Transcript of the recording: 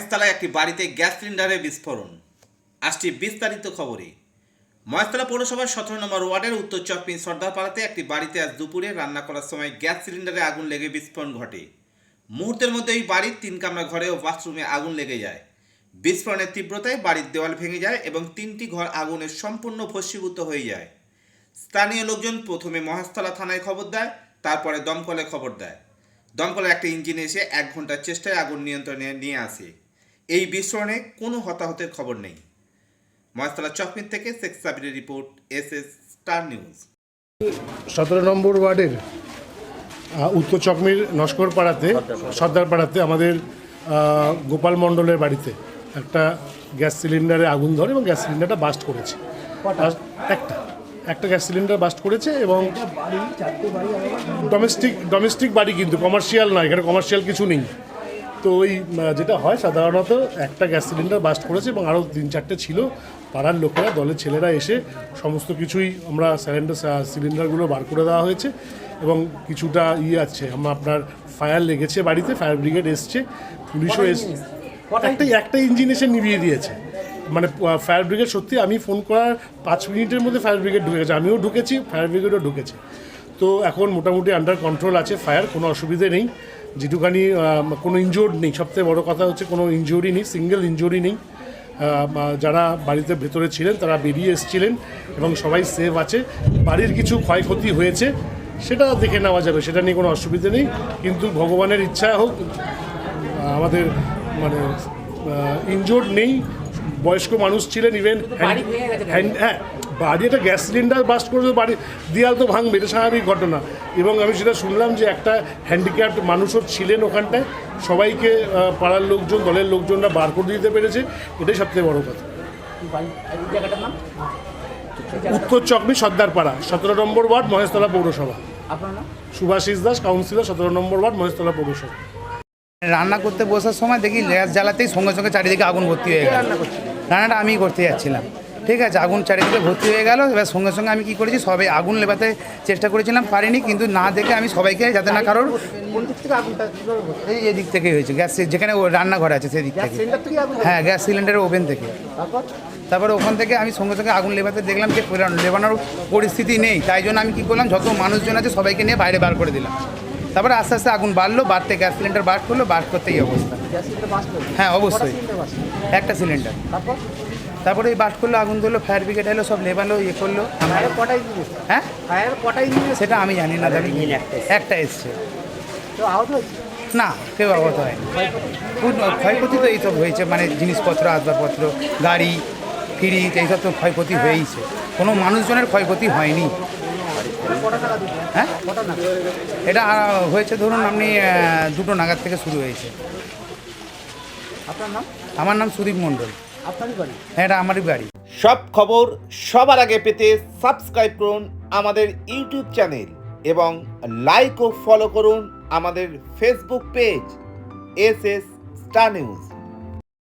মহেশতলায় একটি বাড়িতে গ্যাস সিলিন্ডারে বিস্ফোরণ। আসছে বিস্তারিত খবরে। মহেশতলা পৌরসভার 17 নম্বর ওয়ার্ডের উত্তর চকপিন সর্দারপাড়াতে একটি বাড়িতে আজ দুপুরে রান্না করার সময় গ্যাস সিলিন্ডারে আগুন লেগে বিস্ফোরণ ঘটে। মুহূর্তের মধ্যে এই বাড়ির 3 কামরা ঘরে ও বাথরুমে আগুন লেগে যায়। বিস্ফোরণের তীব্রতায় বাড়ির দেওয়াল ভেঙে যায় এবং 3টি ঘর আগুনে সম্পূর্ণ ভস্মীভূত হয়ে যায়। স্থানীয় লোকজন প্রথমে মহেশতলা থানায় খবর দেয়, তারপরে দমকলে খবর দেয়। দমকলের একটা ইঞ্জিন এসে 1 ঘন্টার চেষ্টায় আগুন নিয়ন্ত্রণে নিয়ে আসে। এই বিস্ফোরণে কোনো হতাহতের খবর নেই। মহেশতলা চকমিন থেকে শেখ সাবিরের রিপোর্ট, এসএস স্টার নিউজ। 17 নম্বর ওয়ার্ডের উত্তর চকমির নস্করপাড়াতে সর্দারপাড়াতে আমাদের গোপাল মণ্ডলের বাড়িতে একটা গ্যাস সিলিন্ডারে আগুন ধরে এবং গ্যাস সিলিন্ডারটা বাস্ট করেছে। একটা গ্যাস সিলিন্ডার বাস্ট করেছে এবং ডোমেস্টিক বাড়ি, কিন্তু কমার্শিয়াল নয়, এখানে কমার্শিয়াল কিছু নেই। তো ওই যেটা হয় সাধারণত একটা গ্যাস সিলিন্ডার বাস্ট করেছে এবং আরও 3-4টে ছিল। পাড়ার লোকেরা, দলের ছেলেরা এসে সমস্ত কিছুই আমরা সিলিন্ডারগুলো বার করে দেওয়া হয়েছে এবং কিছুটা আছে আপনার ফায়ার লেগেছে বাড়িতে, ফায়ার ব্রিগেড এসছে, পুলিশও এসছে। একটা ইঞ্জিন এসে নিভিয়ে দিয়েছে, মানে ফায়ার ব্রিগেড সত্যি আমি ফোন করার 5 মিনিটের মধ্যে ফায়ার ব্রিগেড ঢুকে গেছে, আমিও ঢুকেছি, ফায়ার ব্রিগেডও ঢুকেছে। তো এখন মোটামুটি আন্ডার কন্ট্রোল আছে ফায়ার, কোনো অসুবিধে নেই। যেটুখানি কোনো ইনজুর্ড নেই, সবথেকে বড় কথা হচ্ছে কোনো ইনজুরি নেই, সিঙ্গেল ইনজুরি নেই। যারা বাড়িতে ভেতরে ছিলেন তারা বেরিয়ে এসেছিলেন এবং সবাই সেফ আছে। বাড়ির কিছু ক্ষয়ক্ষতি হয়েছে সেটা দেখে নেওয়া যাবে, সেটা নিয়ে কোনো অসুবিধে নেই। কিন্তু ভগবানের ইচ্ছা হোক, আমাদের মানে ইনজুর্ড নেই। বয়স্ক মানুষ ছিলেন, ইভেন হ্যাঁ, বাড়ি একটা গ্যাস সিলিন্ডার বাস্ট করেছে, বাড়ি দেয়াল তো ভাঙবে, এটা স্বাভাবিক ঘটনা। এবং আমি সেটা শুনলাম যে একটা হ্যান্ডিক্যাপ্ট মানুষও ছিলেন ওখানটায়, সবাইকে পাড়ার লোকজন, দলের লোকজনরা বার করে দিতে পেরেছে, এটাই সবথেকে বড় কথা। উত্তর চকমি সর্দারপাড়া, 17 নম্বর ওয়ার্ড, মহেশতলা পৌরসভা। সুভাষিস দাস, কাউন্সিলর, 17 নম্বর ওয়ার্ড, মহেশতলা পৌরসভা। রান্না করতে বসার সময় দেখি গ্যাস জ্বালাতেই সঙ্গে সঙ্গে চারিদিকে আগুন ভর্তি হয়ে গেল। রান্নাটা আমি করতে যাচ্ছিলাম, ঠিক আছে, আগুন চারিদিকে ভর্তি হয়ে গেল। এবার সঙ্গে সঙ্গে আমি কী করেছি, সবাই আগুন নেভাতে চেষ্টা করেছিলাম, পারিনি। কিন্তু না দেখে আমি সবাইকে, যাতে না কারোর, এই দিক থেকেই হয়েছে, গ্যাস যেখানে রান্নাঘর আছে সেই দিক থেকে, হ্যাঁ, গ্যাস সিলিন্ডারের ওভেন থেকে। তারপরে ওখান থেকে আমি সঙ্গে সঙ্গে আগুন নেভাতে দেখলাম যে নেভানোর পরিস্থিতি নেই, তাই জন্য আমি কী করলাম, যত মানুষজন আছে সবাইকে নিয়ে বাইরে বার করে দিলাম। তারপরে আস্তে আস্তে আগুন বাড়লো, বাড়তে গ্যাস সিলিন্ডার বাস্ট করলো, বাস্ট করতেই অবস্থা। হ্যাঁ, অবশ্যই একটা সিলিন্ডার। তারপরে এই বাস্ট করলো, আগুন ধরলো, ফায়ার ব্রিগেড এলো, সব নেভালো, ইয়ে করলো। হ্যাঁ, সেটা আমি জানি না, একটা এসছে, না কেউ আহত হয়। ক্ষয়ক্ষতি তো এইসব হয়েছে, মানে জিনিসপত্র, আসবাবপত্র, গাড়ি, ফ্রিজ, এইসব তো ক্ষয়ক্ষতি হয়েইছে, কোনো মানুষজনের ক্ষয়ক্ষতি হয়নি। হ্যাঁ, এটা হয়েছে ধরুন আপনি 2টো নাগাদ থেকে শুরু হয়েছে। আমার নাম সুদীপ মণ্ডল। হ্যাঁ, এটা আমারই বাড়ি। সব খবর সবার আগে পেতে সাবস্ক্রাইব করুন আমাদের ইউটিউব চ্যানেল এবং লাইক ও ফলো করুন আমাদের Facebook page, SS star news.